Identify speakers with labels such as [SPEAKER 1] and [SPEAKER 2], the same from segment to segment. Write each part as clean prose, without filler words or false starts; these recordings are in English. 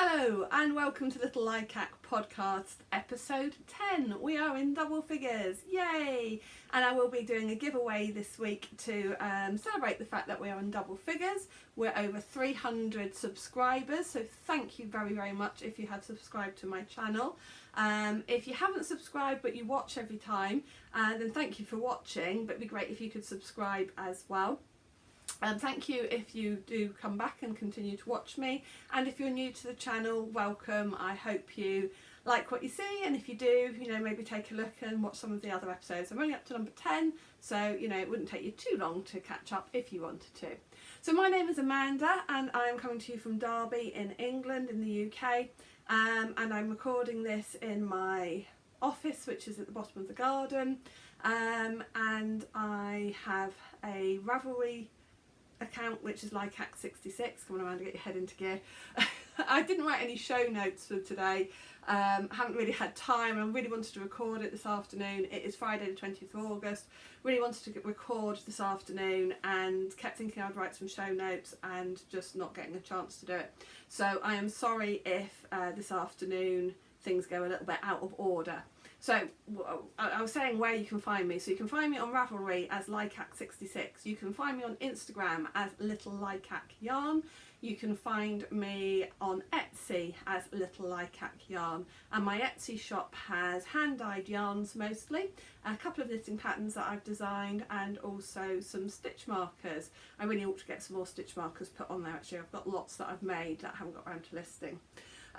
[SPEAKER 1] Hello and welcome to Little Likac podcast episode 10. We are in double figures, yay! And I will be doing a giveaway this week to celebrate the fact that we are in double figures. We're over 300 subscribers, so thank you very, very much if you have subscribed to my channel. If you haven't subscribed but you watch every time, then thank you for watching, but it'd be great if you could subscribe as well. Thank you if you do come back and continue to watch me, and if you're new to the channel, welcome. I hope you like what you see, and if you do, maybe take a look and watch some of the other episodes. I'm only up to number 10, so it wouldn't take you too long to catch up if you wanted to. So my name is Amanda and I'm coming to you from Derby in England in the UK, and I'm recording this in my office, which is at the bottom of the garden, and I have a Ravelry account which is Likac66. Come on, Amanda, get your head into gear. I didn't write any show notes for today. Haven't really had time. I really wanted to record it this afternoon. It is Friday the 20th of August. Really wanted to record this afternoon and kept thinking I'd write some show notes and just not getting a chance to do it. So I am sorry if this afternoon things go a little bit out of order. So I was saying where you can find me. So you can find me on Ravelry as Likac66. You can find me on Instagram as Little Likac Yarn. You can find me on Etsy as Little Likac Yarn. And my Etsy shop has hand-dyed yarns mostly, a couple of knitting patterns that I've designed, and also some stitch markers. I really ought to get some more stitch markers put on there actually. I've got lots that I've made that I haven't got around to listing.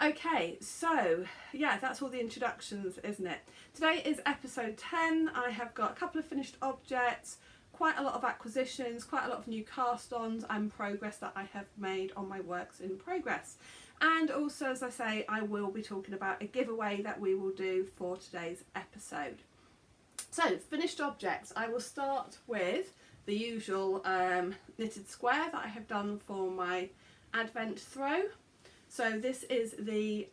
[SPEAKER 1] Okay, so yeah, that's all the introductions, isn't it? Today is episode 10. I have got a couple of finished objects, quite a lot of acquisitions, quite a lot of new cast-ons and progress that I have made on my works in progress. And also, as I say, I will be talking about a giveaway that we will do for today's episode. So, finished objects. I will start with the usual knitted square that I have done for my Advent throw. So this is the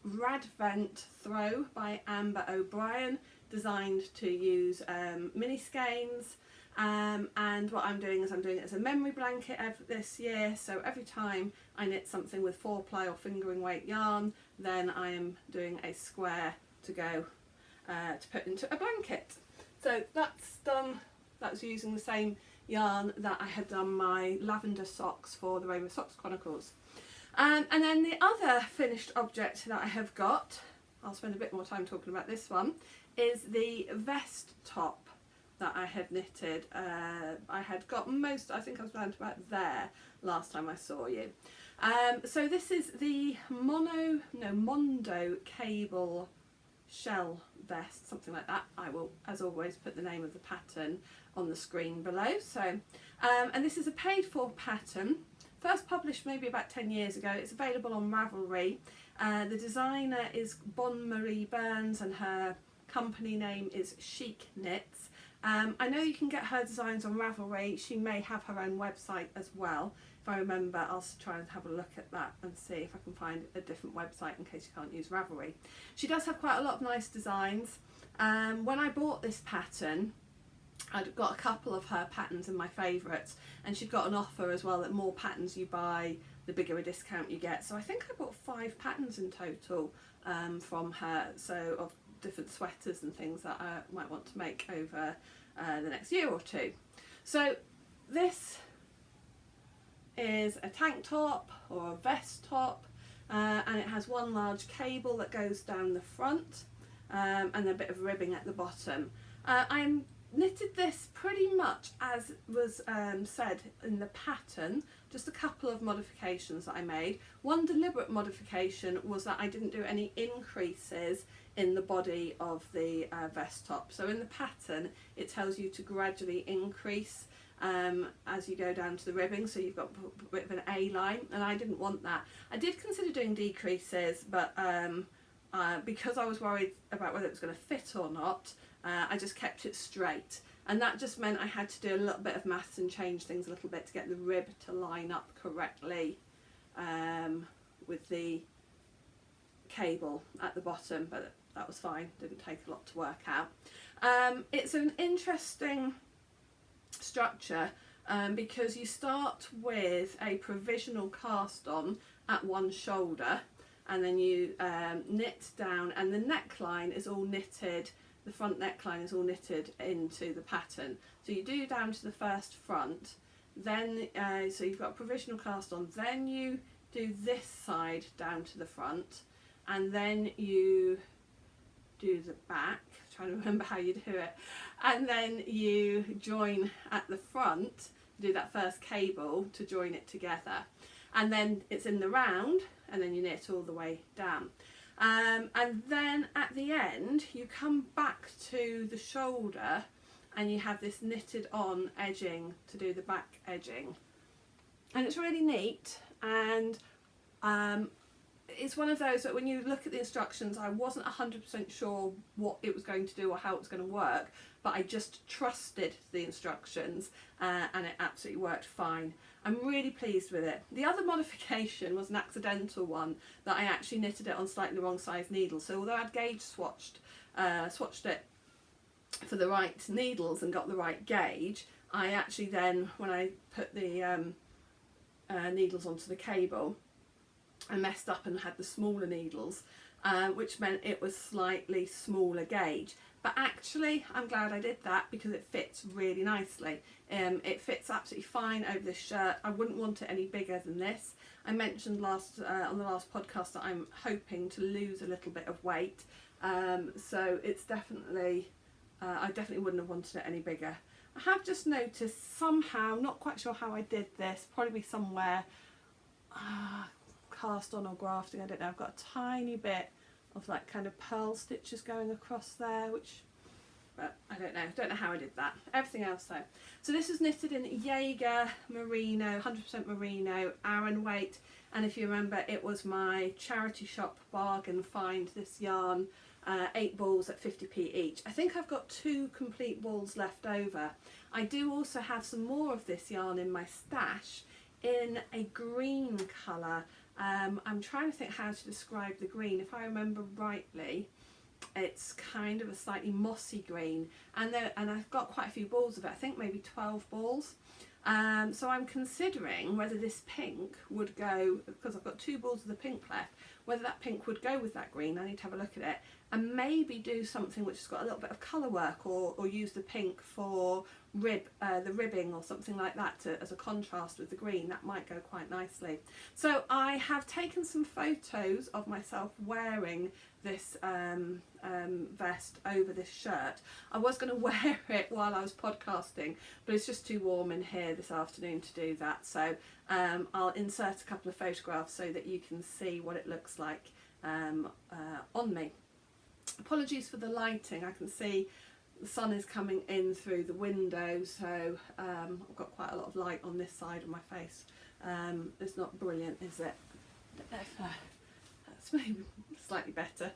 [SPEAKER 1] Radvent throw by Amber O'Brien, designed to use mini skeins, and what I'm doing is I'm doing it as a memory blanket this year. So every time I knit something with 4-ply or fingering weight yarn, then I am doing a square to go to put into a blanket. So that's done. That's using the same yarn that I had done my lavender socks for the Rainbow Socks Chronicles. And then the other finished object that I have got, I'll spend a bit more time talking about this one, is the vest top that I had knitted. I had got most, I think I was down to about there last time I saw you. So this is the Mondo cable shell vest, something like that. I will, as always, put the name of the pattern on the screen below. So, and this is a paid for pattern. First published maybe about 10 years ago. It's available on Ravelry. The designer is Bon Marie Burns and her company name is Chic Knits. I know you can get her designs on Ravelry. She may have her own website as well. If I remember, I'll try and have a look at that and see if I can find a different website in case you can't use Ravelry. She does have quite a lot of nice designs. When I bought this pattern, I'd got a couple of her patterns in my favourites, and she'd got an offer as well that more patterns you buy, the bigger a discount you get. So I think I bought 5 patterns in total from her, so of different sweaters and things that I might want to make over the next year or two. So this is a tank top or a vest top, and it has one large cable that goes down the front, and a bit of ribbing at the bottom. I'm knitted this pretty much as was said in the pattern, just a couple of modifications that I made. One deliberate modification was that I didn't do any increases in the body of the vest top. So in the pattern it tells you to gradually increase as you go down to the ribbing, so you've got a bit of an A line, and I didn't want that. I did consider doing decreases, but because I was worried about whether it was going to fit or not, I just kept it straight, and that just meant I had to do a little bit of maths and change things a little bit to get the rib to line up correctly with the cable at the bottom, but that was fine, didn't take a lot to work out. It's an interesting structure because you start with a provisional cast on at one shoulder, and then you knit down, and the neckline is all knitted, the front neckline is all knitted into the pattern. So you do down to the first front, then so you've got a provisional cast on, then you do this side down to the front, and then you do the back, I'm trying to remember how you do it, and then you join at the front, do that first cable to join it together, and then it's in the round, and then you knit all the way down. And then at the end you come back to the shoulder and you have this knitted on edging to do the back edging, and it's really neat. And it's one of those that when you look at the instructions, I wasn't 100% sure what it was going to do or how it was going to work, but I just trusted the instructions and it absolutely worked fine. I'm really pleased with it. The other modification was an accidental one, that I actually knitted it on slightly the wrong size needle. So although I'd gauge swatched it for the right needles and got the right gauge, I actually then, when I put the needles onto the cable, I messed up and had the smaller needles, which meant it was slightly smaller gauge. But actually I'm glad I did that because it fits really nicely. It fits absolutely fine over this shirt. I wouldn't want it any bigger than this. I mentioned on the last podcast that I'm hoping to lose a little bit of weight, so it's definitely I definitely wouldn't have wanted it any bigger. I have just noticed somehow, not quite sure how I did this, probably somewhere cast on or grafting, I don't know, I've got a tiny bit of like kind of pearl stitches going across there, which, but I don't know how I did that. Everything else though. So this is knitted in Jaeger merino, 100% merino, Aran weight, and if you remember, it was my charity shop bargain find, this yarn, 8 balls at 50p each. I think I've got 2 complete balls left over. I do also have some more of this yarn in my stash in a green colour. I'm trying to think how to describe the green. If I remember rightly, it's kind of a slightly mossy green, and I've got quite a few balls of it. I think maybe 12 balls. So I'm considering whether this pink would go, because I've got 2 balls of the pink left, whether that pink would go with that green. I need to have a look at it and maybe do something which has got a little bit of colour work, or use the pink for the ribbing or something like that as a contrast with the green. That might go quite nicely. So I have taken some photos of myself wearing this vest over this shirt. I was going to wear it while I was podcasting, but it's just too warm in here this afternoon to do that, so I'll insert a couple of photographs so that you can see what it looks like on me. Apologies for the lighting, I can see the sun is coming in through the window, so I've got quite a lot of light on this side of my face. It's not brilliant, is it? I don't know if that's maybe slightly better.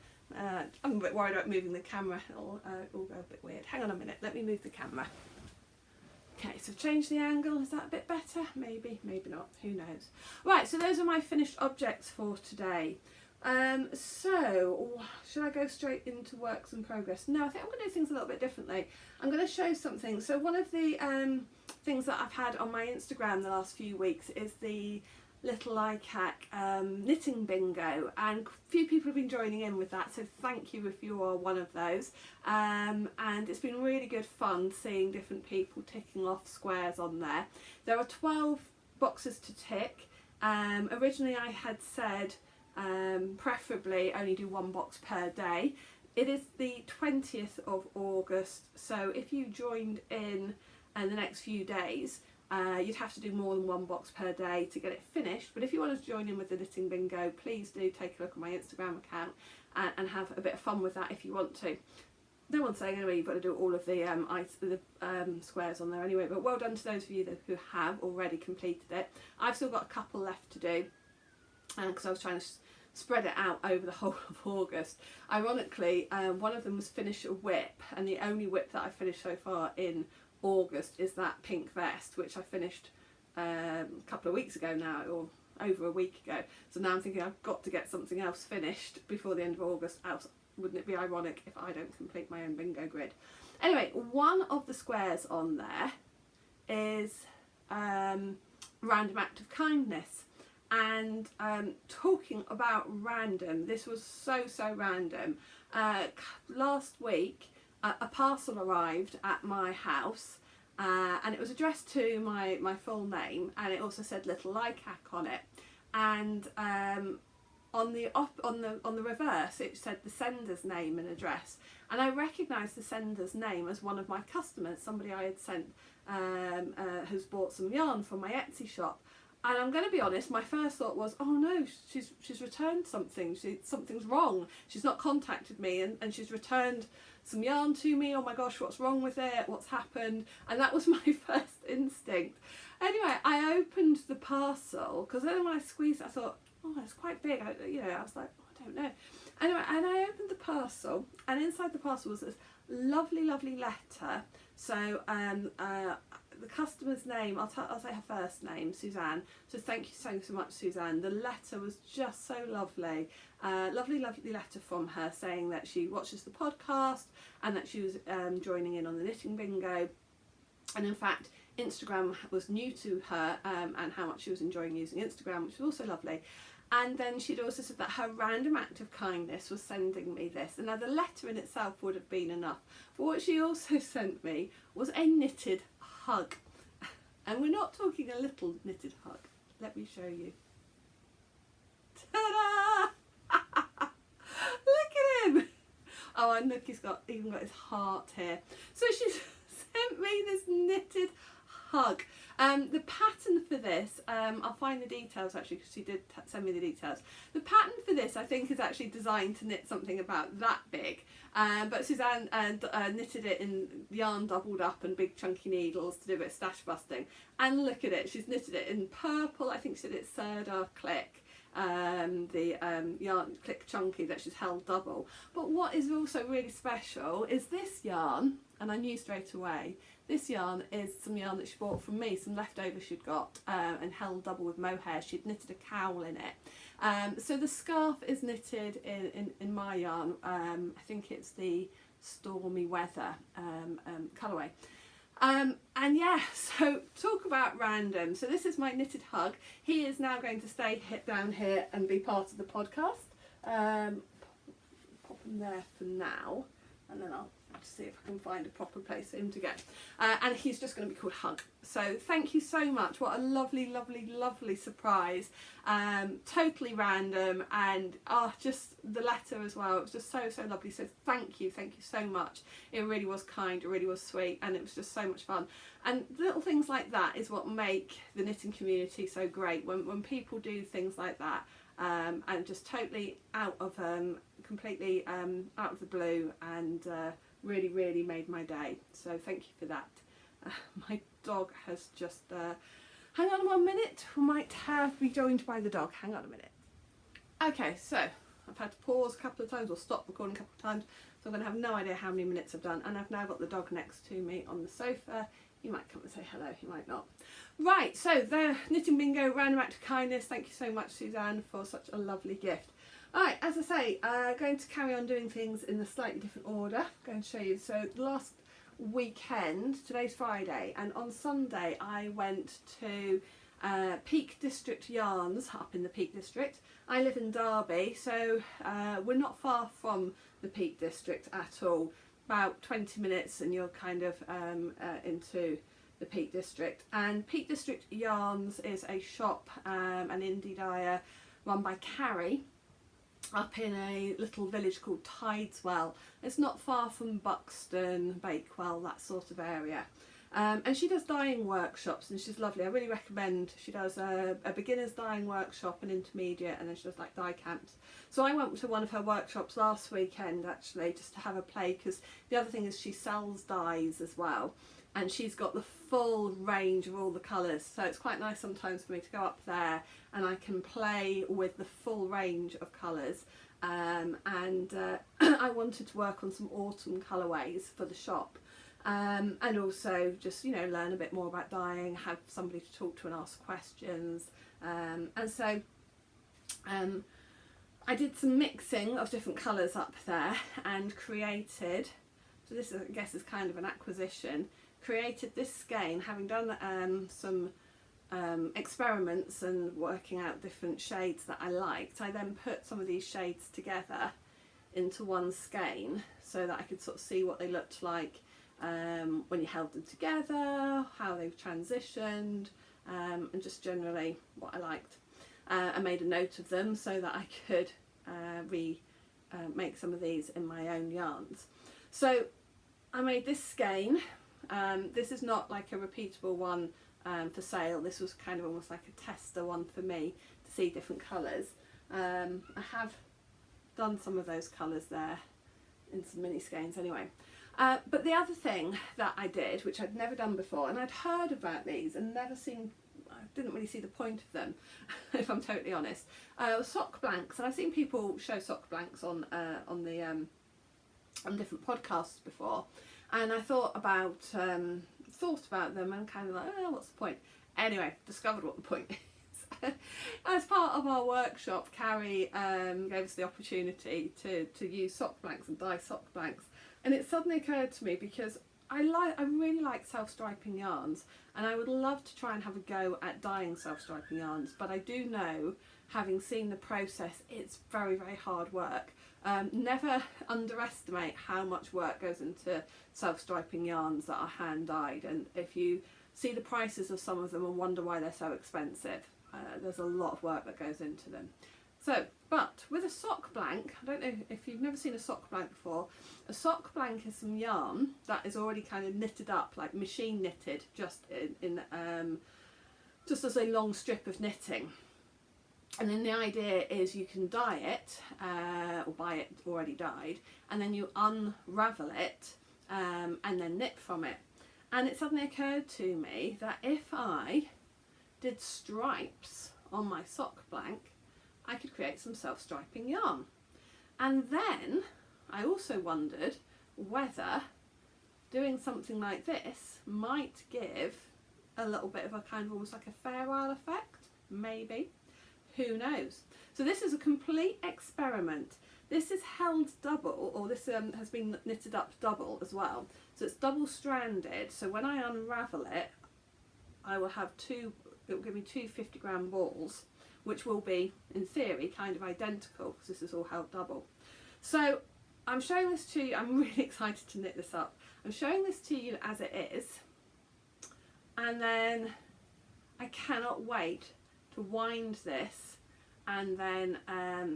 [SPEAKER 1] I'm a bit worried about moving the camera, it'll go a bit weird. Hang on a minute, let me move the camera. Okay, so change the angle, is that a bit better? Maybe, maybe not, who knows. Right, so those are my finished objects for today. So should I go straight into works in progress? No, I think I'm going to do things a little bit differently. I'm going to show something. So one of the things that I've had on my Instagram the last few weeks is the little Likac knitting bingo, and a few people have been joining in with that, so thank you if you are one of those, and it's been really good fun seeing different people ticking off squares on there. There are 12 boxes to tick. Originally I had said preferably only do 1 box per day. It is the 20th of August, so if you joined in the next few days, you'd have to do more than 1 box per day to get it finished. But if you want to join in with the knitting bingo, please do take a look at my Instagram account and have a bit of fun with that if you want to. No one's saying anyway you've got to do all of the squares on there anyway, but well done to those of you who have already completed it. I've still got a couple left to do because I was trying to spread it out over the whole of August. Ironically, one of them was finish a whip, and the only whip that I've finished so far in August is that pink vest, which I finished a couple of weeks ago now, or over a week ago. So now I'm thinking I've got to get something else finished before the end of August, else wouldn't it be ironic if I don't complete my own bingo grid. Anyway, one of the squares on there is Random Act of Kindness, And talking about random, this was so random. Last week a parcel arrived at my house, and it was addressed to my full name, and it also said Little Likac on it. And on the reverse it said the sender's name and address, and I recognised the sender's name as one of my customers, somebody I had sent who's bought some yarn from my Etsy shop. And I'm going to be honest, my first thought was, oh no, she's returned something, something's wrong, she's not contacted me, and she's returned some yarn to me. Oh my gosh, what's wrong with it, what's happened? And that was my first instinct. Anyway, I opened the parcel, because then when I squeezed it, I thought, oh, it's quite big. I was like, oh, I don't know. Anyway, and I opened the parcel, and inside the parcel was this lovely letter. So the customer's name, I'll say her first name, Suzanne. So thank you so much, Suzanne. The letter was just so lovely. Lovely letter from her saying that she watches the podcast and that she was joining in on the knitting bingo. And in fact, Instagram was new to her, and how much she was enjoying using Instagram, which was also lovely. And then she'd also said that her random act of kindness was sending me this. And now the letter in itself would have been enough. But what she also sent me was a knitted hug. And we're not talking a little knitted hug. Let me show you. Ta-da! Look at him! Oh, and look, he's even got his heart here. So she sent me this knitted hug. The pattern for this, I'll find the details actually, because she did send me the details. The pattern for this, I think, is actually designed to knit something about that big, but Suzanne knitted it in yarn doubled up and big chunky needles to do a bit of stash busting. And look at it, she's knitted it in purple. I think she did it Serdar Click, the yarn Click Chunky that she's held double. But what is also really special is this yarn, and I knew straight away, this yarn is some yarn that she bought from me, some leftovers she'd got, and held double with mohair. She'd knitted a cowl in it. So the scarf is knitted in my yarn. I think it's the Stormy Weather colourway. And yeah, so talk about random. So this is my knitted hug. He is now going to stay down here and be part of the podcast. Pop him there for now, and then I'll see if I can find a proper place for him to go. And he's just going to be called Hug. So thank you so much. What a lovely surprise. Totally random, and just the letter as well. It was just so lovely. So thank you so much. It really was kind, it really was sweet, and it was just so much fun. And little things like that is what make the knitting community so great. When people do things like that, and just totally completely out of the blue, and really made my day. So thank you for that. My dog has just hang on 1 minute, we might be joined by the dog. Hang on a minute. Okay, so I've had to pause a couple of times or stop recording a couple of times, so I'm going to have no idea how many minutes I've done, and I've now got the dog next to me on the sofa. He might come and say hello, he might not. Right, so the knitting bingo, random act of kindness. Thank you so much, Suzanne, for such a lovely gift. Alright, as I say, going to carry on doing things in a slightly different order. I'm going to show you. So last weekend, today's Friday, and on Sunday I went to Peak District Yarns up in the Peak District. I live in Derby, so we're not far from the Peak District at all. About 20 minutes and you're kind of into the Peak District. And Peak District Yarns is a shop, an indie dyer run by Carrie, up in a little village called Tideswell. It's not far from Buxton, Bakewell, that sort of area. And she does dyeing workshops, and she's lovely. I really recommend. She does a beginner's dyeing workshop, an intermediate, and then she does like dye camps. So I went to one of her workshops last weekend actually, just to have a play, because the other thing is she sells dyes as well, and she's got the full range of all the colours, so it's quite nice sometimes for me to go up there and I can play with the full range of colours. And I wanted to work on some autumn colourways for the shop, and also just, you know, learn a bit more about dyeing, have somebody to talk to and ask questions, and so I did some mixing of different colours up there and created, so this I guess is kind of an acquisition, created this skein, having done some experiments and working out different shades that I liked, I then put some of these shades together into one skein so that I could sort of see what they looked like when you held them together, how they've transitioned, and just generally what I liked. I made a note of them so that I could make some of these in my own yarns. So I made this skein. This is not like a repeatable one for sale. This was kind of almost like a tester one for me to see different colours. I have done some of those colours there in some mini skeins anyway. But the other thing that I did, which I'd never done before, and I'd heard about these and never seen, I didn't really see the point of them, if I'm totally honest, was sock blanks. And I've seen people show sock blanks on different podcasts before, and I thought about them and kind of like, oh, what's the point? Anyway, discovered what the point is. As part of our workshop, Carrie gave us the opportunity to use sock blanks and dye sock blanks, and it suddenly occurred to me, because I really like self-striping yarns, and I would love to try and have a go at dyeing self-striping yarns, but I do know, having seen the process, it's very, very hard work. Never underestimate how much work goes into self-striping yarns that are hand dyed, and if you see the prices of some of them and wonder why they're so expensive, there's a lot of work that goes into them. So, but with a sock blank, I don't know if you've never seen a sock blank before, a sock blank is some yarn that is already kind of knitted up, like machine knitted, just just as a long strip of knitting. And then the idea is you can dye it, or buy it already dyed, and then you unravel it and then knit from it. And it suddenly occurred to me that if I did stripes on my sock blank, I could create some self-striping yarn. And then I also wondered whether doing something like this might give a little bit of a kind of almost like a Fair Isle effect, maybe. Who knows? So this is a complete experiment. This is held double, or this has been knitted up double as well. So it's double stranded, so when I unravel it, I will have it will give me two 50-gram balls, which will be, in theory, kind of identical, because this is all held double. So I'm showing this to you, I'm really excited to knit this up. I'm showing this to you as it is, and then I cannot wait to wind this and then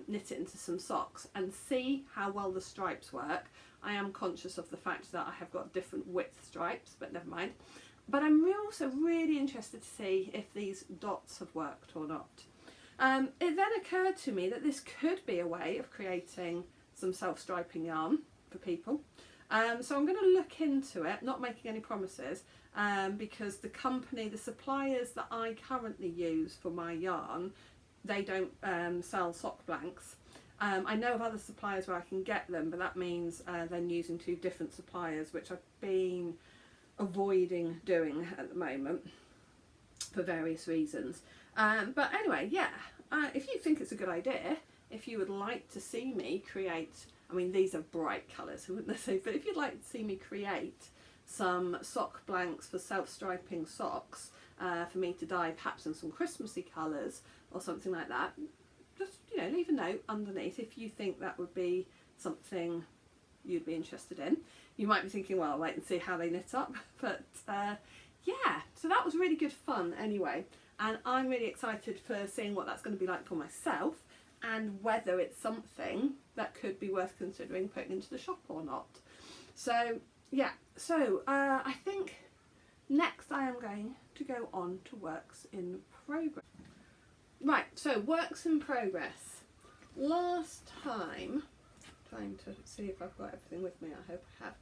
[SPEAKER 1] knit it into some socks and see how well the stripes work. I am conscious of the fact that I have got different width stripes, but never mind. But I'm also really interested to see if these dots have worked or not. It then occurred to me that this could be a way of creating some self-striping yarn for people. So I'm going to look into it, not making any promises, because the suppliers that I currently use for my yarn, they don't sell sock blanks. I know of other suppliers where I can get them, but that means then using two different suppliers, which I've been avoiding doing at the moment for various reasons. But anyway, yeah, if you think it's a good idea, if you would like to see me create, I mean these are bright colours, wouldn't they say, but if you'd like to see me create some sock blanks for self-striping socks for me to dye perhaps in some Christmassy colours or something like that, just leave a note underneath if you think that would be something you'd be interested in. You might be thinking, well, I'll wait and see how they knit up, but yeah, so that was really good fun anyway, and I'm really excited for seeing what that's going to be like for myself and whether it's something that could be worth considering putting into the shop or not. So yeah, so I think next I am going to go on to works in progress. Right, so works in progress. Last time, trying to see if I've got everything with me, I hope I have.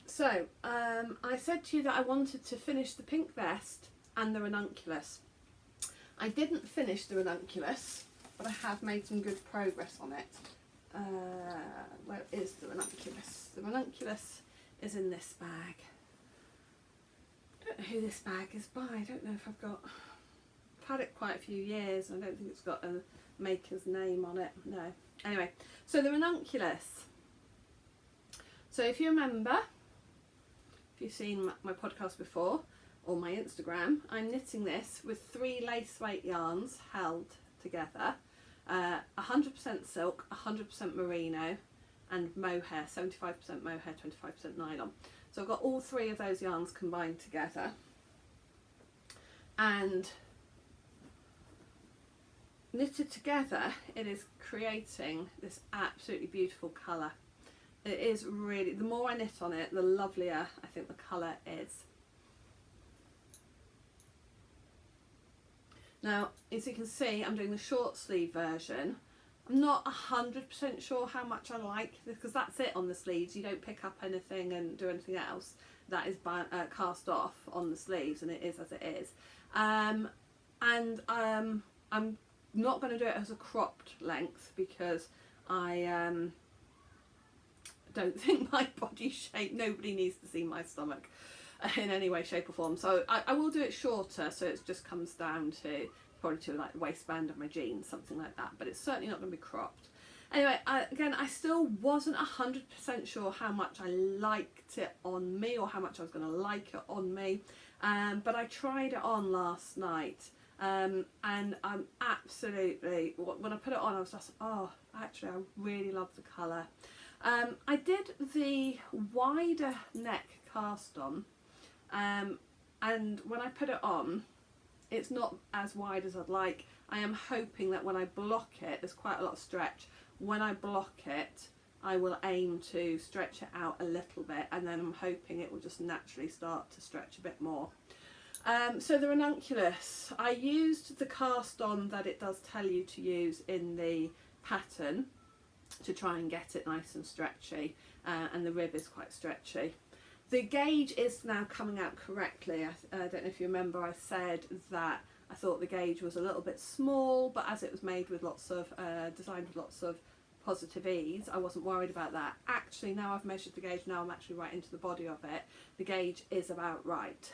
[SPEAKER 1] So I said to you that I wanted to finish the pink vest and the ranunculus. I didn't finish the ranunculus, but I have made some good progress on it. Where is the ranunculus? The ranunculus is in this bag. I don't know who this bag is by. I don't know if I've had it quite a few years, and I don't think it's got a maker's name on it. No. Anyway, so the ranunculus. So if you remember, if you've seen my podcast before, or my Instagram, I'm knitting this with 3 lace weight yarns held together, 100% silk, 100% merino, and mohair, 75% mohair, 25% nylon. So I've got all 3 of those yarns combined together, and knitted together it is creating this absolutely beautiful colour. It is really, the more I knit on it, the lovelier I think the colour is. Now, as you can see, I'm doing the short sleeve version. I'm not 100% sure how much I like this, because that's it on the sleeves. You don't pick up anything and do anything else. That is cast off on the sleeves, and it is as it is. I'm not going to do it as a cropped length, because I don't think my body shape, nobody needs to see my stomach in any way, shape or form. So I will do it shorter, so it just comes down to probably to like the waistband of my jeans, something like that, but it's certainly not going to be cropped. Anyway, again, I still wasn't 100% sure how much I liked it on me, or how much I was going to like it on me, but I tried it on last night, and I'm absolutely, when I put it on, I was just, oh, actually I really love the colour. I did the wider neck cast on, and when I put it on, it's not as wide as I'd like. I am hoping that when I block it, there's quite a lot of stretch. When I block it, I will aim to stretch it out a little bit, and then I'm hoping it will just naturally start to stretch a bit more. So the Ranunculus, I used the cast on that it does tell you to use in the pattern to try and get it nice and stretchy, and the rib is quite stretchy. The gauge is now coming out correctly. I don't know if you remember, I said that I thought the gauge was a little bit small, but as it was made with lots of, designed with lots of positive ease, I wasn't worried about that. Actually, now I've measured the gauge, now I'm actually right into the body of it, the gauge is about right.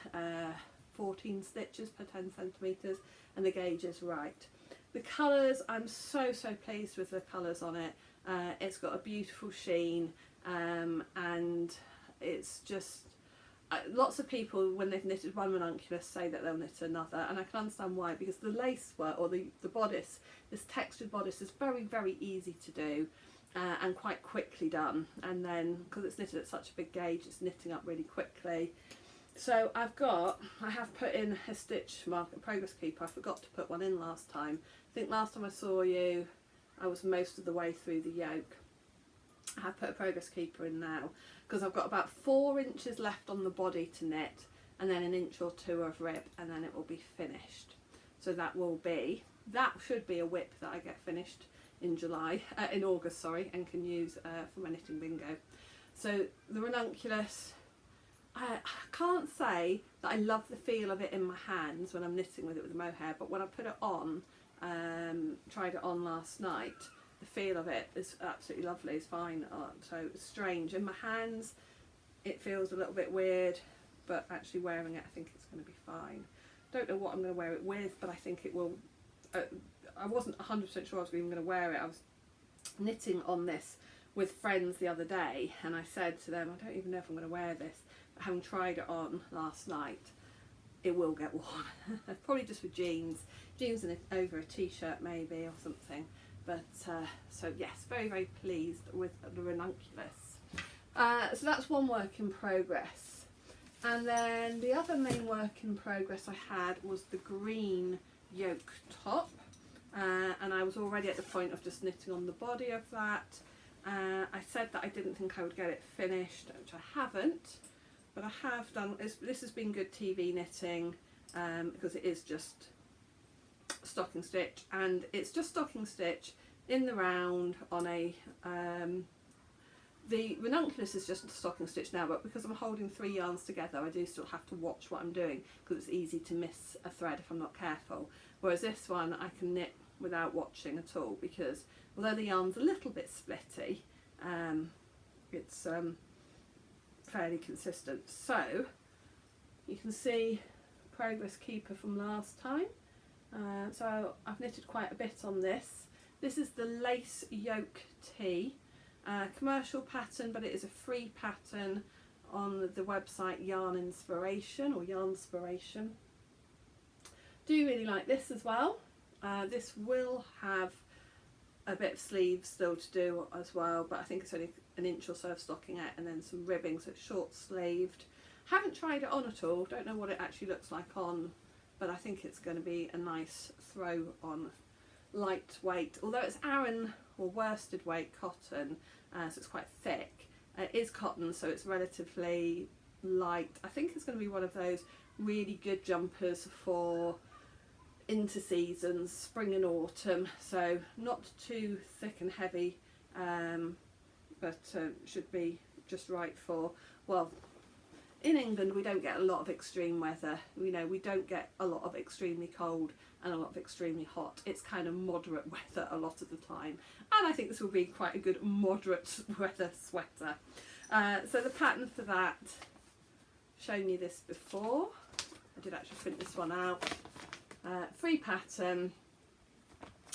[SPEAKER 1] 14 stitches per 10 centimetres, and the gauge is right. The colours, I'm so pleased with the colours on it. It's got a beautiful sheen, and it's just, lots of people when they've knitted one Ranunculus say that they'll knit another, and I can understand why, because the lace work, or the bodice, this textured bodice, is very easy to do, and quite quickly done, and then because it's knitted at such a big gauge, it's knitting up really quickly. So I have put in a stitch mark, a progress keeper. I forgot to put one in last time. I think last time I saw you I was most of the way through the yoke. I have put a progress keeper in now, because I've got about 4 inches left on the body to knit, and then 1 inch or 2 of rib, and then it will be finished. So that should be a whip that I get finished in August, sorry, and can use for my knitting bingo. So the Ranunculus, I can't say that I love the feel of it in my hands when I'm knitting with it with the mohair, but when I put it on, tried it on last night, the feel of it is absolutely lovely. It's fine. So it's strange in my hands, it feels a little bit weird, but actually wearing it, I think it's going to be fine. Don't know what I'm going to wear it with, but I think it will. I wasn't 100% sure I was even going to wear it. I was knitting on this with friends the other day, and I said to them, I don't even know if I'm going to wear this, but having tried it on last night, it will get worn. Probably just with jeans and over a t-shirt maybe, or something. But so yes, very pleased with the Ranunculus. So that's one work in progress, and then the other main work in progress I had was the green yoke top, and I was already at the point of just knitting on the body of that. I said that I didn't think I would get it finished, which I haven't, but I have done. This has been good TV knitting, because it is just stocking stitch, and it's just stocking stitch in the round on a the Ranunculus is just stocking stitch now, but because I'm holding 3 yarns together, I do still have to watch what I'm doing, because it's easy to miss a thread if I'm not careful, whereas this one I can knit without watching at all, because although the yarn's a little bit splitty, it's fairly consistent. So you can see progress keeper from last time. So I've knitted quite a bit on this. This is the lace yoke tee, commercial pattern, but it is a free pattern on the website Yarn Inspiration or Yarnspiration. Do really like this as well. This will have a bit of sleeves still to do as well, but I think it's only an inch or so of stockinette and then some ribbing, so it's short sleeved. Haven't tried it on at all, don't know what it actually looks like on, but I think it's going to be a nice throw on. Lightweight, although it's Aran or worsted weight cotton, so it's quite thick. It is cotton, so it's relatively light. I think it's going to be one of those really good jumpers for inter-seasons, spring and autumn, so not too thick and heavy, but should be just right for, well, in England we don't get a lot of extreme weather. You know, we don't get a lot of extremely cold and a lot of extremely hot. It's kind of moderate weather a lot of the time, and I think this will be quite a good moderate weather sweater. So the pattern for that, shown you this before, I did actually print this one out. Free pattern,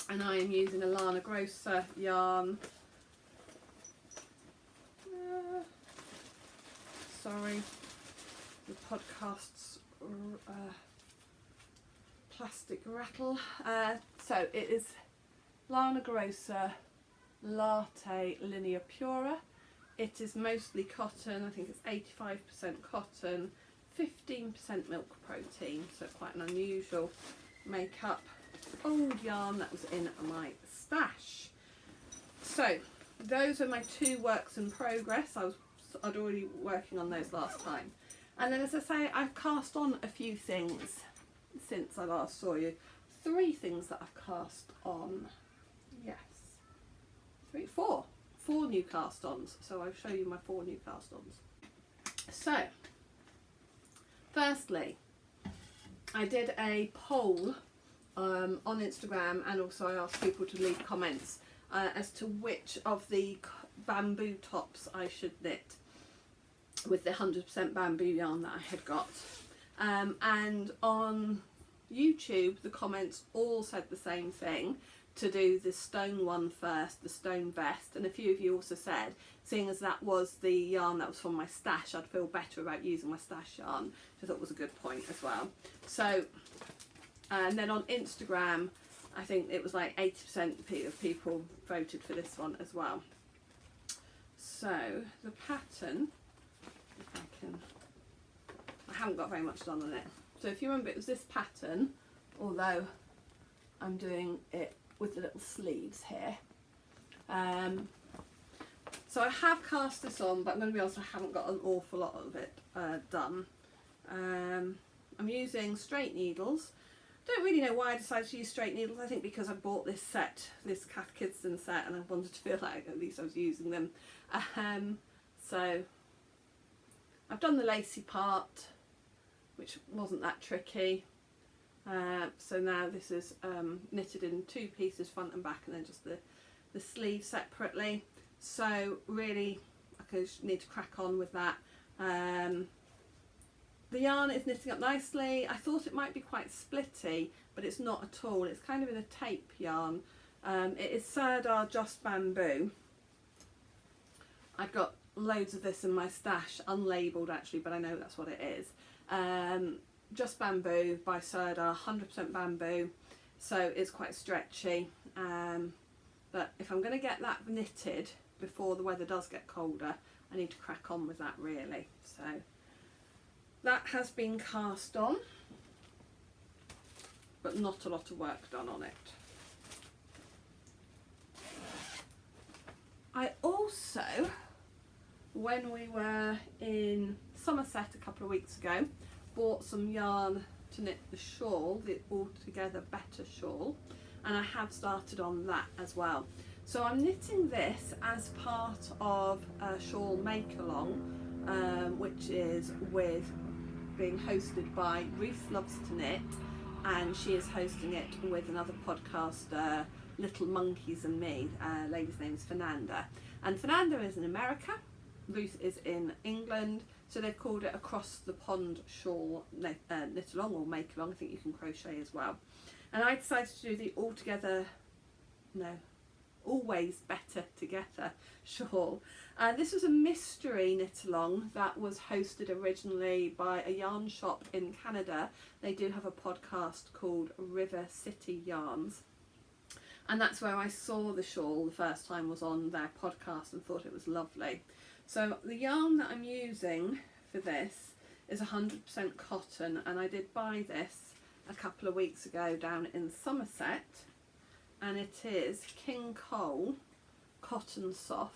[SPEAKER 1] and I am using a Lana Grossa yarn. Sorry, the podcast's plastic rattle. So it is Lana Grossa Latte Linea Pura. It is mostly cotton. I think it's 85% cotton, 15% milk protein, so quite an unusual makeup. Old yarn that was in my stash. So those are my two works in progress. I'd already working on those last time, and then, as I say, I've cast on a few things since I last saw you. 3 things that I've cast on. Yes, 4 new cast-ons. So I'll show you my 4 new cast-ons. So firstly, I did a poll on Instagram, and also I asked people to leave comments as to which of the bamboo tops I should knit with the 100% bamboo yarn that I had got. And on YouTube the comments all said the same thing, to do the stone one first, the stone vest, and a few of you also said, seeing as that was the yarn that was from my stash, I'd feel better about using my stash yarn, which I thought was a good point as well. So, and then on Instagram, I think it was like 80% of people voted for this one as well. So the pattern, if I haven't got very much done on it. So if you remember, it was this pattern, although I'm doing it with the little sleeves here. So I have cast this on, but I'm going to be honest, I haven't got an awful lot of it done. I'm using straight needles. Don't really know why I decided to use straight needles. I think because I bought this set, this Cath Kidston set, and I wanted to feel like at least I was using them. So I've done the lacy part, which wasn't that tricky. So now this is knitted in 2 pieces, front and back, and then just the sleeve separately. So really I just need to crack on with that. The yarn is knitting up nicely. I thought it might be quite splitty, but it's not at all. It's kind of in a tape yarn. It is Serdar Just Bamboo. I've got loads of this in my stash, unlabelled actually, but I know that's what it is. Just Bamboo by Serdar, 100% bamboo, so it's quite stretchy. But if I'm going to get that knitted before the weather does get colder, I need to crack on with that really. So that has been cast on, but not a lot of work done on it. I also, when we were in Somerset a couple of weeks ago, bought some yarn to knit the shawl, the Altogether Better shawl, and I have started on that as well. So I'm knitting this as part of a shawl make along, which is being hosted by Ruth Loves to Knit, and she is hosting it with another podcaster, Little Monkeys and me. Lady's name is Fernanda, and Fernanda is in America, Ruth is in England, so they've called it Across the Pond Shawl knit along or make along. I think you can crochet as well. And I decided to do the always better together shawl. This was a mystery knit along that was hosted originally by a yarn shop in Canada. They do have a podcast called River City Yarns, and that's where I saw the shawl the first time, was on their podcast, and thought it was lovely. So the yarn that I'm using for this is 100% cotton, and I did buy this a couple of weeks ago down in Somerset, and it is King Cole Cotton Soft,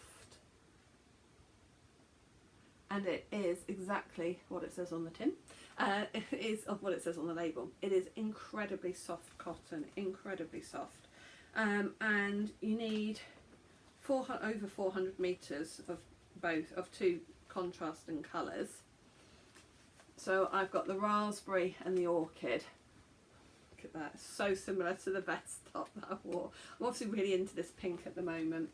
[SPEAKER 1] and it is exactly what it says on the tin. It is of what it says on the label. It is incredibly soft cotton, incredibly soft, and you need over 400 meters of both, of two contrasting colours. So I've got the raspberry and the orchid. Look at that, so similar to the vest top that I wore. I'm obviously really into this pink at the moment.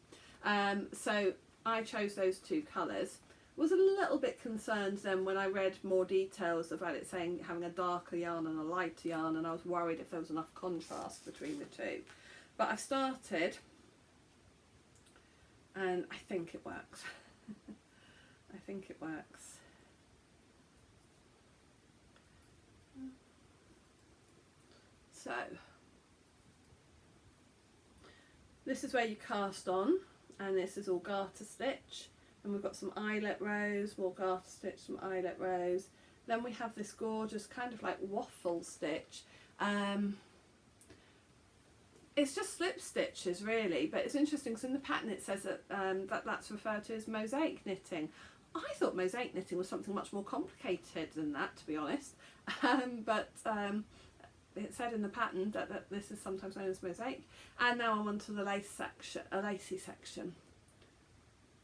[SPEAKER 1] So I chose those two colours. Was a little bit concerned then when I read more details about it, saying having a darker yarn and a lighter yarn, and I was worried if there was enough contrast between the two. But I've started, and I think it works. I think it works. So this is where you cast on, and this is all garter stitch, and we've got some eyelet rows, more garter stitch, some eyelet rows. Then we have this gorgeous kind of like waffle stitch. It's just slip stitches really, but it's interesting because in the pattern it says that, that's referred to as mosaic knitting. I thought mosaic knitting was something much more complicated than that, to be honest, but it said in the pattern that this is sometimes known as mosaic. And now I'm onto the lace section, a lacy section.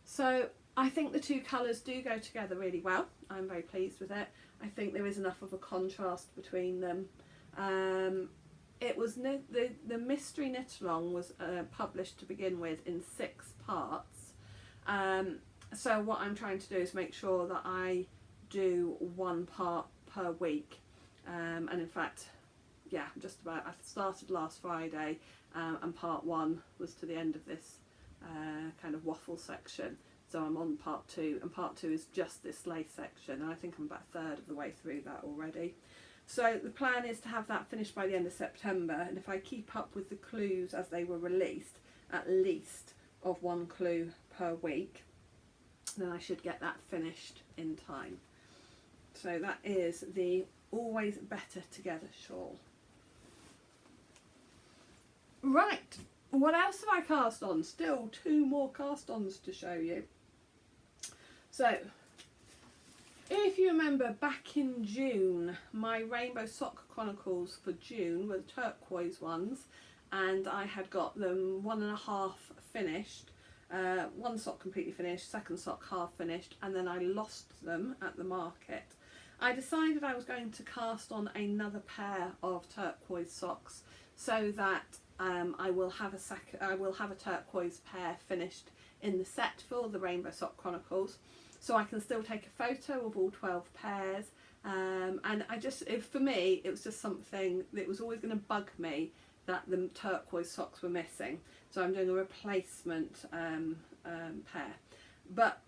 [SPEAKER 1] So I think the two colours do go together really well. I'm very pleased with it. I think there is enough of a contrast between them. It was the mystery knit along was published to begin with in 6 parts. So what I'm trying to do is make sure that I do 1 part per week, and in fact, yeah, just about. I started last Friday, and part 1 was to the end of this kind of waffle section. So I'm on part 2, and part 2 is just this lace section, and I think I'm about a third of the way through that already. So the plan is to have that finished by the end of September, and if I keep up with the clues as they were released, at least of 1 clue per week, then I should get that finished in time. So that is the Always Better Together shawl. Right, what else have I cast on? Still 2 more cast-ons to show you. So, if you remember back in June, my Rainbow Sock Chronicles for June were the turquoise ones, and I had got them 1.5 finished. 1 sock completely finished, 2nd sock half finished, and then I lost them at the market. I decided I was going to cast on another pair of turquoise socks so that I will have a turquoise pair finished in the set for the Rainbow Sock Chronicles, so I can still take a photo of all 12 pairs. And for me, it was just something that was always going to bug me that the turquoise socks were missing. So I'm doing a replacement pair. But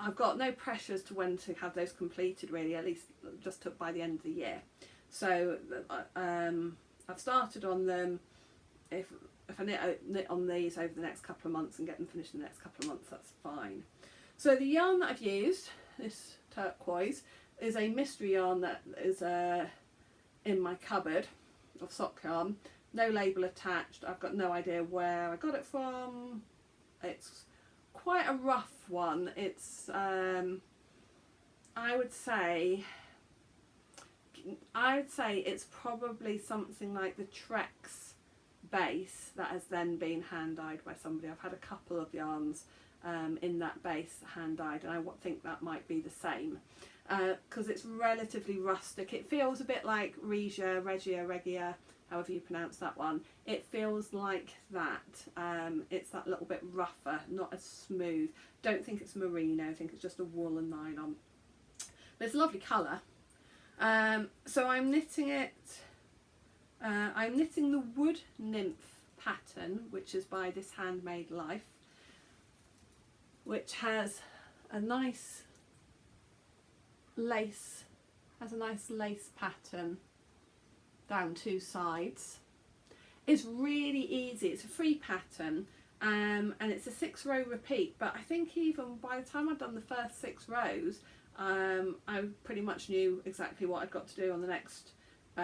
[SPEAKER 1] I've got no pressure as to when to have those completed really, at least just by the end of the year. So I've started on them. If I knit on these over the next couple of months and get them finished in the next couple of months, that's fine. So the yarn that I've used, this turquoise, is a mystery yarn that is in my cupboard of sock yarn. No label attached. I've got no idea where I got it from. It's quite a rough one. It's I would say it's probably something like the Trex base that has then been hand dyed by somebody. I've had a couple of yarns in that base hand dyed, and I think that might be the same because it's relatively rustic. It feels a bit like Regia, however you pronounce that one. It feels like that. It's that little bit rougher, not as smooth. Don't think it's merino, I think it's just a wool and nylon. But it's a lovely colour. So I'm knitting it. I'm knitting the Wood Nymph pattern, which is by This Handmade Life, which has a nice lace, pattern down two sides. It's really easy. It's a free pattern, and it's a 6-row repeat, but I think even by the time I'd done the first 6 rows, I pretty much knew exactly what I'd got to do on the next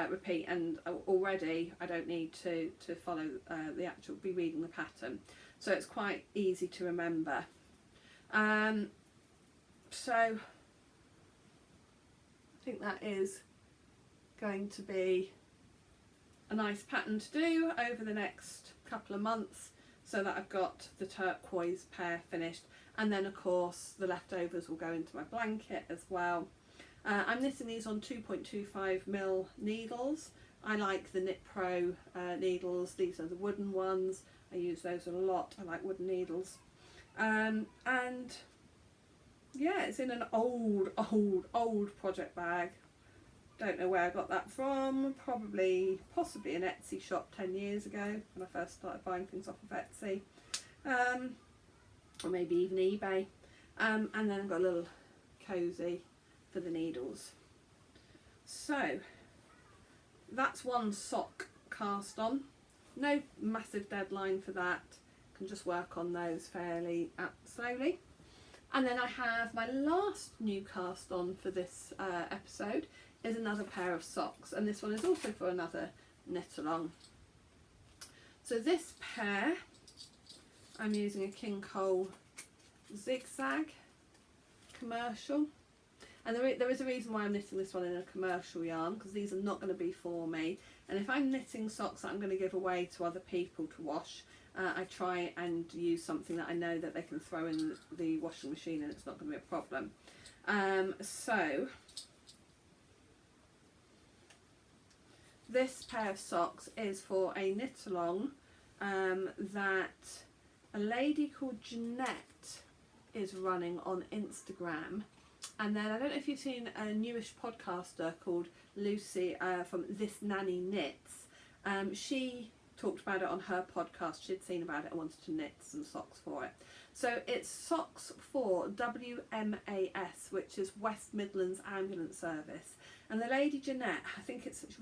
[SPEAKER 1] repeat, and already I don't need to follow be reading the pattern, so it's quite easy to remember. So I think that is going to be a nice pattern to do over the next couple of months, so that I've got the turquoise pair finished, and then of course the leftovers will go into my blanket as well. I'm knitting these on 2.25mm needles. I like the Knit Pro needles. These are the wooden ones. I use those a lot. I like wooden needles. And yeah, it's in an old project bag. Don't know where I got that from. Possibly an Etsy shop 10 years ago when I first started buying things off of Etsy, or maybe even eBay. And then I've got a little cozy for the needles. So that's one sock cast on. No massive deadline for that. Can just work on those fairly slowly. And then I have my last new cast on for this episode is another pair of socks, and this one is also for another knit along. So this pair, I'm using a King Cole zigzag commercial, and there is a reason why I'm knitting this one in a commercial yarn, because these are not going to be for me, and if I'm knitting socks that I'm going to give away to other people to wash, I try and use something that I know that they can throw in the washing machine and it's not going to be a problem. So this pair of socks is for a knit along that a lady called Jeanette is running on Instagram. And then I don't know if you've seen a newish podcaster called Lucy from This Nanny Knits. She talked about it on her podcast. She'd seen about it and wanted to knit some socks for it. So it's socks for WMAS, which is West Midlands Ambulance Service. And the lady Jeanette,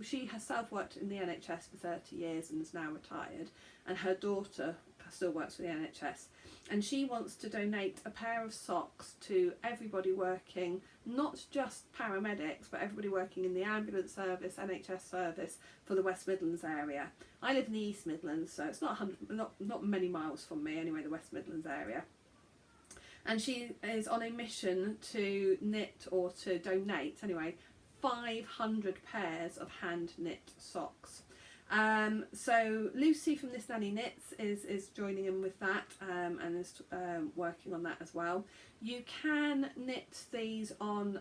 [SPEAKER 1] she herself worked in the NHS for 30 years and is now retired, and her daughter still works for the NHS, and she wants to donate a pair of socks to everybody working, not just paramedics, but everybody working in the ambulance service, NHS service for the West Midlands area. I live in the East Midlands, so it's not many miles from me anyway, the West Midlands area. And she is on a mission to knit, or to donate anyway, 500 pairs of hand knit socks. So Lucy from This Nanny Knits is joining in with that, and is working on that as well. You can knit these on,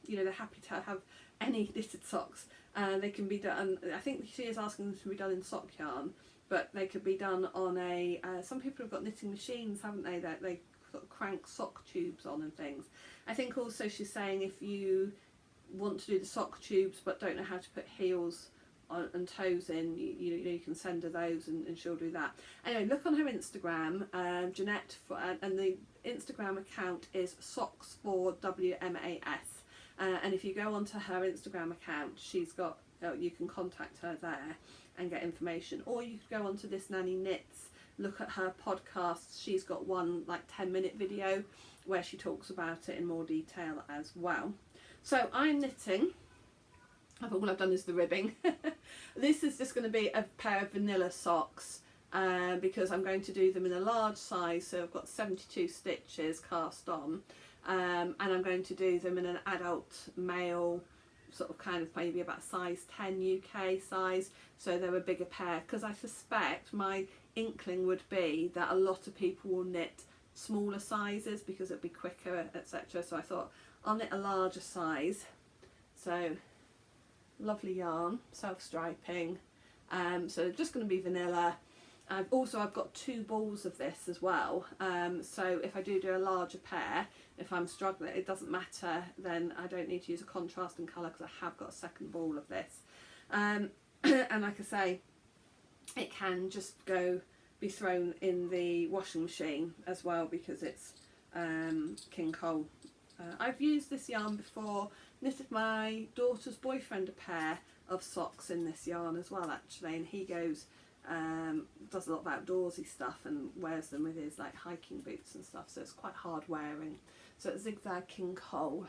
[SPEAKER 1] they're happy to have any knitted socks. They can be done, I think she is asking them to be done in sock yarn, but they could be done on a, some people have got knitting machines, haven't they, that they sort of crank sock tubes on and things. I think also she's saying if you want to do the sock tubes but don't know how to put heels on and toes in, you can send her those and she'll do that. Anyway, look on her Instagram, Jeanette, and the Instagram account is socks for WMAS, and if you go onto her Instagram account, she's got, you can contact her there and get information, or you could go onto This Nanny Knits, look at her podcast. She's got one like 10-minute video where she talks about it in more detail as well. So I'm knitting. All I've done is the ribbing. This is just going to be a pair of vanilla socks, because I'm going to do them in a large size, so I've got 72 stitches cast on, and I'm going to do them in an adult male, sort of kind of maybe about size 10 UK size, so they're a bigger pair, because I suspect my inkling would be that a lot of people will knit smaller sizes because it'd be quicker, etc. So I thought I'll knit a larger size. So lovely yarn, self-striping, so just going to be vanilla. I've got 2 balls of this as well, so if I do a larger pair, if I'm struggling, it doesn't matter, then I don't need to use a contrasting colour because I have got a second ball of this. And like I say, it can just be thrown in the washing machine as well, because it's king coal. I've used this yarn before, knitted my daughter's boyfriend a pair of socks in this yarn as well actually, and he goes does a lot of outdoorsy stuff and wears them with his like hiking boots and stuff, so it's quite hard wearing. So it's zigzag king coal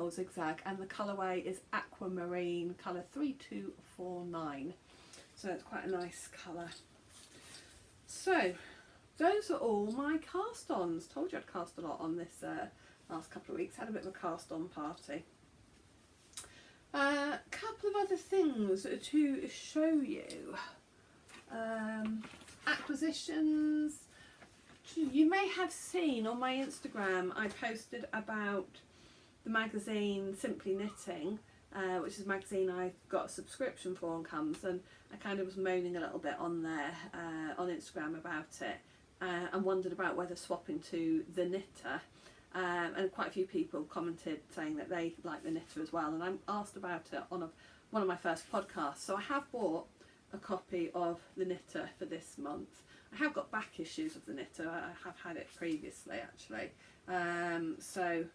[SPEAKER 1] zigzag, and the colourway is aquamarine, colour 3249, so it's quite a nice colour. So those are all my cast-ons. Told you I'd cast a lot on this last couple of weeks. Had a bit of a cast-on party. A couple of other things to show you. Acquisitions. You may have seen on my Instagram I posted about the magazine Simply Knitting, which is a magazine I got a subscription for and comes, and I kind of was moaning a little bit on there on Instagram about it, and wondered about whether swapping to the Knitter, and quite a few people commented saying that they like the Knitter as well, and I'm asked about it on one of my first podcasts. So I have bought a copy of the Knitter for this month. I have got back issues of the Knitter. I have had it previously actually, so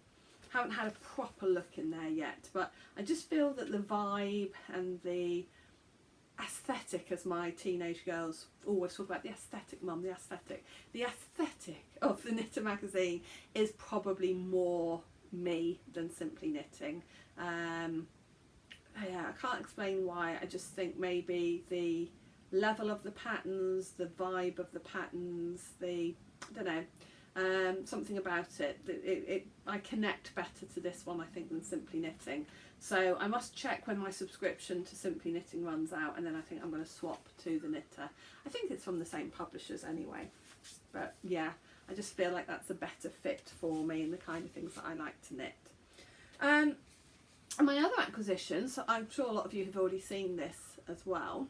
[SPEAKER 1] haven't had a proper look in there yet, but I just feel that the vibe and the aesthetic, as my teenage girls always talk about, the aesthetic, mum, the aesthetic of the Knitter magazine is probably more me than Simply Knitting. Yeah, I can't explain why. I just think maybe the level of the patterns, the vibe of the patterns, I don't know, something about it. I connect better to this one, I think, than Simply Knitting. So I must check when my subscription to Simply Knitting runs out, and then I think I'm going to swap to the Knitter. I think it's from the same publishers anyway, but yeah, I just feel like that's a better fit for me and the kind of things that I like to knit. And my other acquisitions, I'm sure a lot of you have already seen this as well.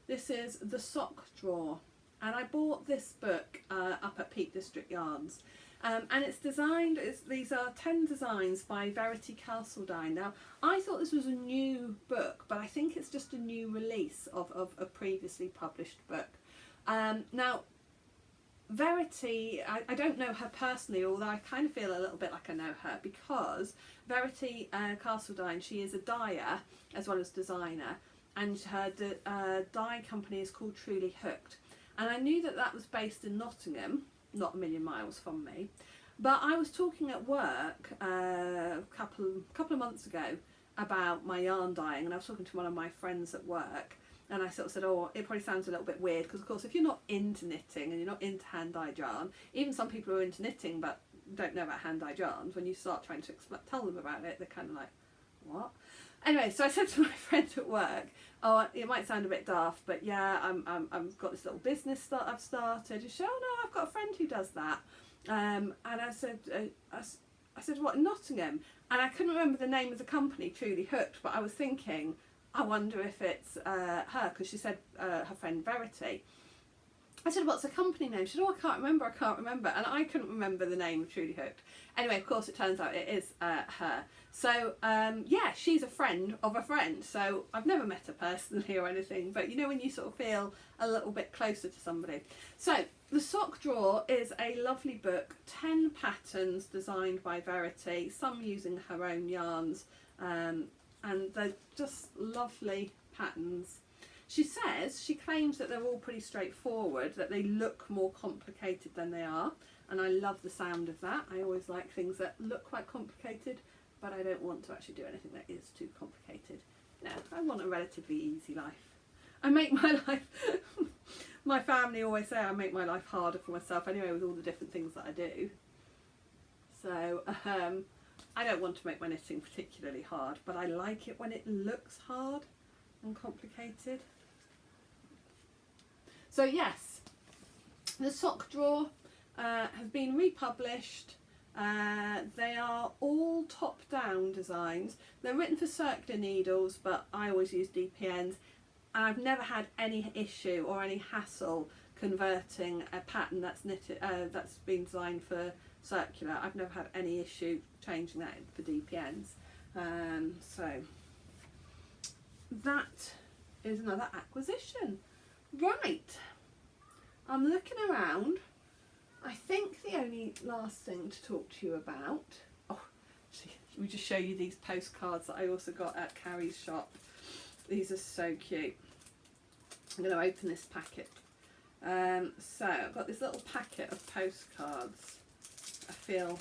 [SPEAKER 1] This is The Sock Drawer, and I bought this book up at Peak District Yarns, and it's designed, these are 10 designs by Verity Castledine. Now I thought this was a new book, but I think it's just a new release of a previously published book. Now Verity, I don't know her personally, although I kind of feel a little bit like I know her, because Verity Castledine, she is a dyer as well as designer, and her dye company is called Truly Hooked. And I knew that that was based in Nottingham, not a million miles from me, but I was talking at work a couple of months ago about my yarn dyeing, and I was talking to one of my friends at work, and I sort of said, oh, it probably sounds a little bit weird, because of course if you're not into knitting and you're not into hand-dyed yarn, even some people who are into knitting but don't know about hand-dyed yarns, when you start trying to tell them about it, they're kind of like, what? Anyway, so I said to my friend at work, oh, it might sound a bit daft, but yeah, I've got this little business that I've started. And she said, oh no, I've got a friend who does that. And I said, what, in Nottingham? And I couldn't remember the name of the company, Truly Hooked, but I was thinking, I wonder if it's her, because she said her friend Verity. I said, what's the company name? She said, oh, I can't remember. And I couldn't remember the name of Truly Hooked. Anyway, of course, it turns out it is her. So, yeah, she's a friend of a friend. So I've never met her personally or anything, but you know when you sort of feel a little bit closer to somebody. So The Sock Drawer is a lovely book, 10 patterns designed by Verity, some using her own yarns, and they're just lovely patterns. She claims that they're all pretty straightforward, that they look more complicated than they are, and I love the sound of that. I always like things that look quite complicated, but I don't want to actually do anything that is too complicated. No, I want a relatively easy life. I make my life, my family always say I make my life harder for myself anyway with all the different things that I do. So I don't want to make my knitting particularly hard, but I like it when it looks hard and complicated. So yes, The Sock Drawer has been republished. They are all top-down designs. They're written for circular needles, but I always use DPNs, and I've never had any issue or any hassle converting a pattern that's knitted, that's been designed for circular. I've never had any issue changing that for DPNs. So that is another acquisition. Right, I'm looking around. I think the only last thing to talk to you about, we just show you these postcards that I also got at Carrie's shop. These are so cute. I'm going to open this packet. So I've got this little packet of postcards I feel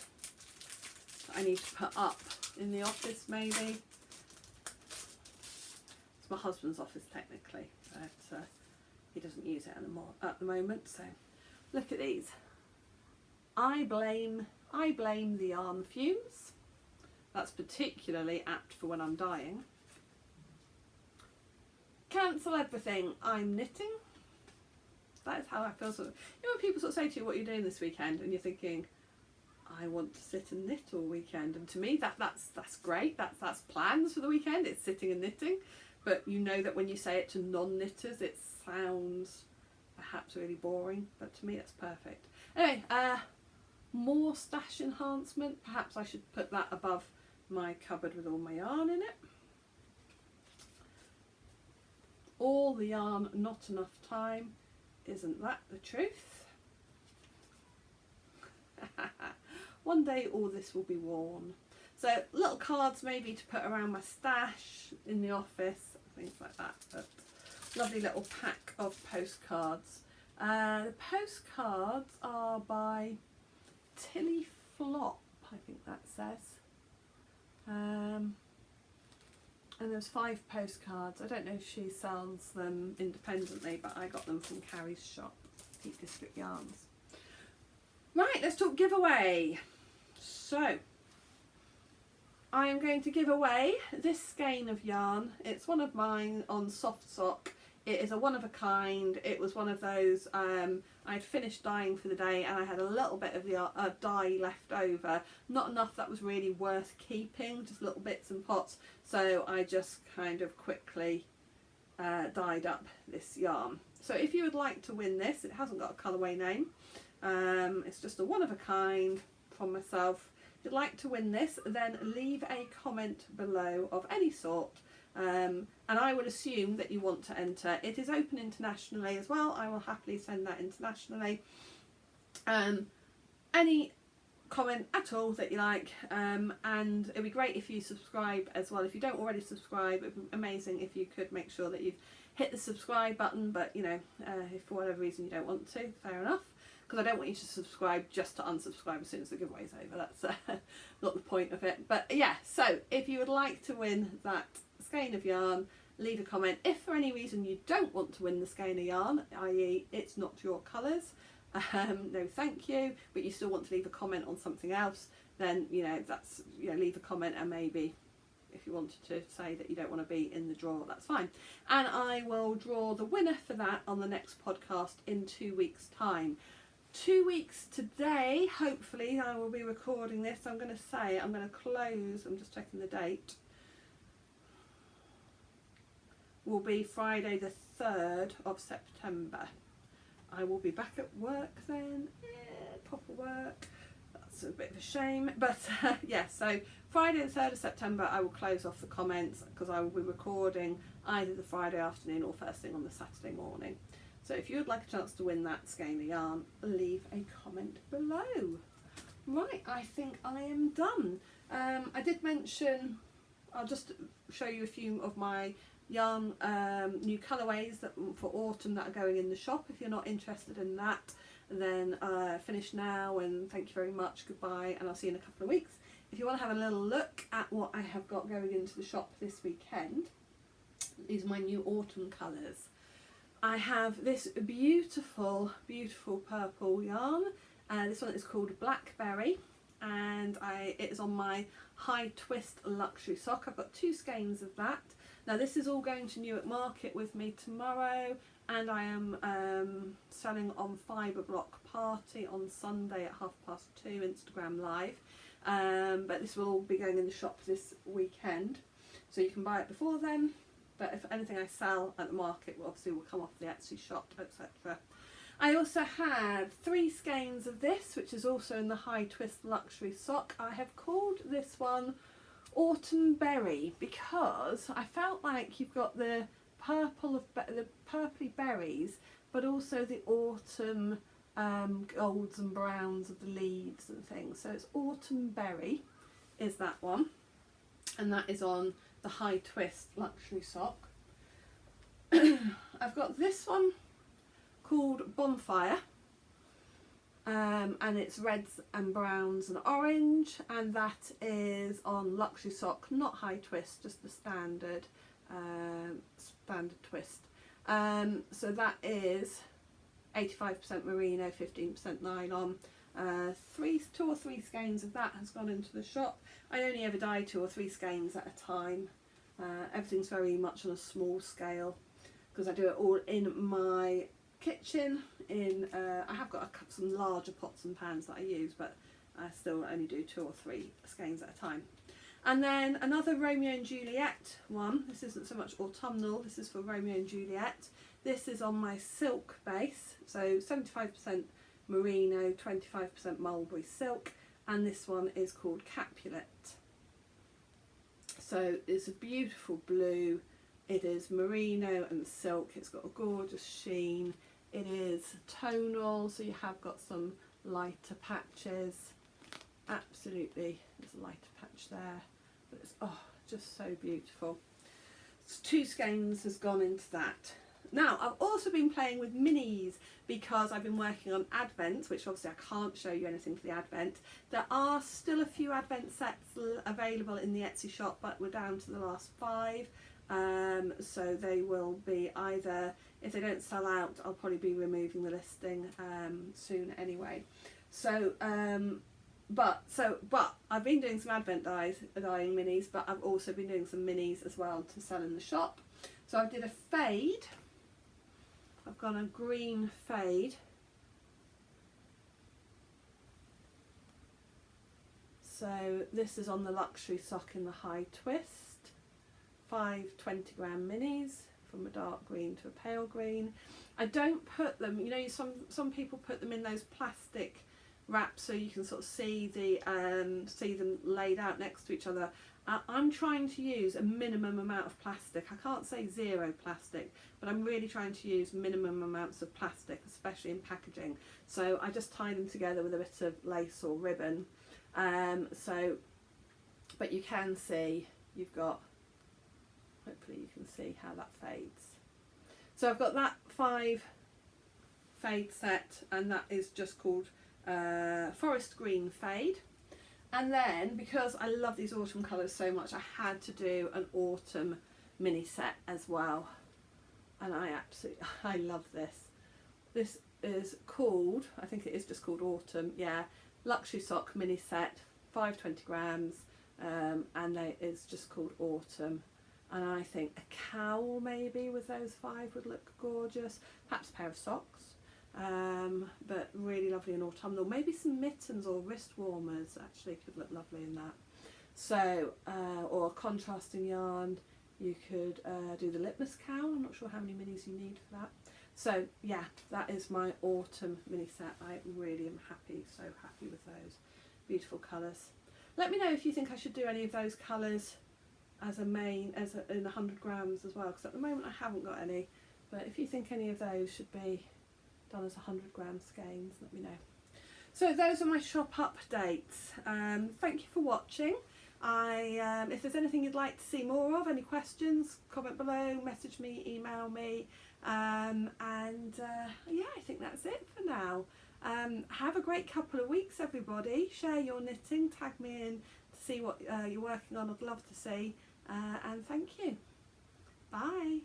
[SPEAKER 1] I need to put up in the office maybe. It's my husband's office technically, but he doesn't use it anymore at the moment. So look at these. I blame the yarn fumes. That's particularly apt for when I'm dyeing. Cancel everything, I'm knitting. That is how I feel. Sort of, you know, when people sort of say to you, what are you doing this weekend? And you're thinking, I want to sit and knit all weekend. And to me, that's great. That's plans for the weekend. It's sitting and knitting. But you know that when you say it to non-knitters, it sounds perhaps really boring. But to me, that's perfect. Anyway, more stash enhancement. Perhaps I should put that above my cupboard with all my yarn in it. All the yarn, not enough time. Isn't that the truth? One day all this will be worn. So little cards maybe to put around my stash in the office, things like that. But lovely little pack of postcards. The postcards are by Tilly Flop, I think that says. And there's 5 postcards. I don't know if she sells them independently, but I got them from Carrie's shop, Peak District Yarns. Right, let's talk giveaway. So, I am going to give away this skein of yarn. It's one of mine on Soft Sock. It is a one of a kind. It was one of those, I'd finished dyeing for the day and I had a little bit of dye left over. Not enough that was really worth keeping, just little bits and pots. So I just kind of quickly dyed up this yarn. So if you would like to win this, it hasn't got a colourway name. It's just a one of a kind from myself. If you'd like to win this, then leave a comment below of any sort. And I will assume that you want to enter. It is open internationally as well. I will happily send that internationally. Any comment at all that you like, and it'd be great if you subscribe as well. If you don't already subscribe, it'd be amazing if you could make sure that you've hit the subscribe button, but you know, if for whatever reason you don't want to, fair enough, because I don't want you to subscribe just to unsubscribe as soon as the giveaway's over. That's not the point of it. But yeah, so if you would like to win that skein of yarn, leave a comment. If for any reason you don't want to win the skein of yarn, i.e. it's not your colours, no thank you, but you still want to leave a comment on something else, then you know, that's, you know, leave a comment, and maybe if you wanted to say that you don't want to be in the draw, that's fine. And I will draw the winner for that on the next podcast in 2 weeks' time. 2 weeks today, hopefully, I will be recording this. I'm going to close, I'm just checking the date, will be Friday the 3rd of September. I will be back at work then, proper work. That's a bit of a shame, but yeah, so Friday the 3rd of September I will close off the comments, because I will be recording either the Friday afternoon or first thing on the Saturday morning. So if you would like a chance to win that skein of yarn, leave a comment below. Right, I think I am done. I did mention, I'll just show you a few of my yarn new colourways that for autumn that are going in the shop. If you're not interested in that, then finish now and thank you very much, goodbye, and I'll see you in a couple of weeks. If you want to have a little look at what I have got going into the shop this weekend, these are my new autumn colours. I have this beautiful, beautiful purple yarn. This one is called Blackberry, and it is on my high twist luxury sock. I've got 2 skeins of that. Now this is all going to Newark Market with me tomorrow, and I am selling on Fibre Block Party on Sunday at 2:30 Instagram Live. But this will all be going in the shop this weekend, so you can buy it before then. But if anything I sell at the market obviously will come off the Etsy shop, etc. I also have 3 skeins of this, which is also in the high twist luxury sock. I have called this one Autumn Berry because I felt like you've got the purple of the purpley berries, but also the autumn golds and browns of the leaves and things. So it's Autumn Berry is that one, and that is on the high twist luxury sock. I've got this one called Bonfire, and it's reds and browns and orange, and that is on luxury sock, not high twist, just the standard twist. So that is 85% merino, 15% nylon. 2 or 3 skeins of that has gone into the shop. I only ever dye 2 or 3 skeins at a time. Everything's very much on a small scale because I do it all in my kitchen. I have got some larger pots and pans that I use, but I still only do 2 or 3 skeins at a time. And then another Romeo and Juliet one. This isn't so much autumnal, this is for Romeo and Juliet. This is on my silk base, so 75% merino, 25% mulberry silk, and this one is called Capulet. So it's a beautiful blue. It is merino and silk. It's got a gorgeous sheen. It is tonal, so you have got some lighter patches. Absolutely, there's a lighter patch there, but it's just so beautiful. So 2 skeins has gone into that. Now I've also been playing with minis because I've been working on Advent, which obviously I can't show you anything for the Advent. There are still a few Advent sets available in the Etsy shop, but we're down to the last 5. So they will be either, if they don't sell out, I'll probably be removing the listing soon anyway. So but I've been doing some Advent dyeing minis, but I've also been doing some minis as well to sell in the shop. So I did a fade. I've gone a green fade. So this is on the luxury sock in the high twist. 5 20-gram minis, from a dark green to a pale green. I don't put them, you know, some people put them in those plastic wraps so you can sort of see them laid out next to each other. I'm trying to use a minimum amount of plastic. I can't say 0 plastic, but I'm really trying to use minimum amounts of plastic, especially in packaging. So I just tie them together with a bit of lace or ribbon. But you can see, hopefully you can see how that fades. So I've got that 5 fade set, and that is just called Forest Green Fade. And then, because I love these autumn colours so much, I had to do an autumn mini set as well. And I love this. This is called, I think it is just called Autumn, yeah, luxury sock mini set, 5 20 grams, and it's just called Autumn. And I think a cowl maybe with those 5 would look gorgeous. Perhaps a pair of socks. But really lovely and autumnal. Maybe some mittens or wrist warmers actually could look lovely in that. So, or a contrasting yarn. You could do the litmus cowl. I'm not sure how many minis you need for that. So yeah, that is my autumn mini set. I really am happy, so happy with those beautiful colours. Let me know if you think I should do any of those colours as in 100 grams as well, because at the moment I haven't got any. But if you think any of those should be done as 100 gram skeins, let me know. So those are my shop updates. Thank you for watching. If there's anything you'd like to see more of, any questions, comment below, message me, email me, yeah, I think that's it for now. Have a great couple of weeks, everybody. Share your knitting, tag me in to see what you're working on. I'd love to see, and thank you. Bye.